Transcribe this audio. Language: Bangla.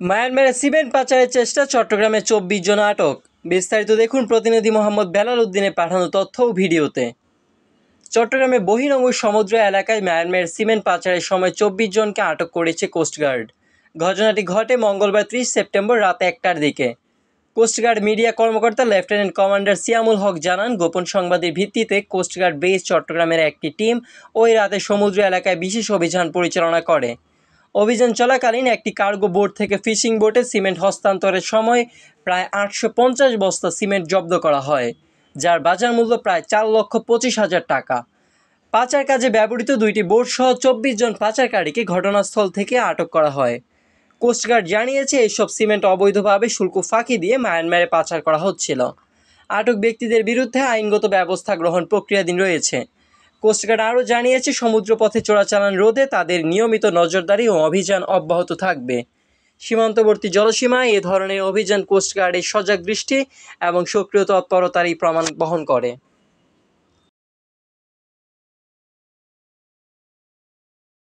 মায়ানমারে সিমেন্ট পাচারের চেষ্টা, চট্টগ্রামে 24 জন আটক। বিস্তারিত দেখুন প্রতিনিধি মোহাম্মদ বেলাল উদ্দিনের পাঠানো তথ্য ও ভিডিওতে। চট্টগ্রামে বহিরঙ্গু সমুদ্র এলাকায় মায়ানমারের সিমেন্ট পাচারের সময় 24 জনকে আটক করেছে কোস্টগার্ড। ঘটনাটি ঘটে মঙ্গলবার 30 সেপ্টেম্বর রাত 1টার দিকে। কোস্টগার্ড মিডিয়া কর্মকর্তা লেফটেন্যান্ট কমান্ডার সিয়ামুল হক জানান, গোপন সংবাদের ভিত্তিতে কোস্টগার্ড বেস চট্টগ্রামের একটি টিম ওই রাতে সমুদ্র এলাকায় বিশেষ অভিযান পরিচালনা করে। অভিযান চলাকালীন একটি কার্গো বোট থেকে ফিশিং বোটে সিমেন্ট হস্তান্তরের সময় প্রায় 850 বস্তা সিমেন্ট জব্দ করা হয়, যার বাজার মূল্য প্রায় 4,25,000 টাকা। পাচার কাজে ব্যবহৃত দুইটি বোট সহ 24 জন পাচারকারীকে ঘটনাস্থল থেকে আটক করা হয়। কোস্টগার্ড জানিয়েছে, এসব সিমেন্ট অবৈধভাবে শুল্ক ফাঁকি দিয়ে মায়ানমারে পাচার করা হচ্ছিল। আটক ব্যক্তিদের বিরুদ্ধে আইনগত ব্যবস্থা গ্রহণ প্রক্রিয়াধীন রয়েছে। কোস্টগার্ড আরও জানিয়েছে, সমুদ্রপথে চোরাচালান রোধে তাদের নিয়মিত নজরদারি ও অভিযান অব্যাহত থাকবে। সীমান্তবর্তী জলসীমায় এ ধরনের অভিযান কোস্টগার্ডের সজাগ দৃষ্টি এবং সক্রিয় তৎপরতারই প্রমাণ বহন করে।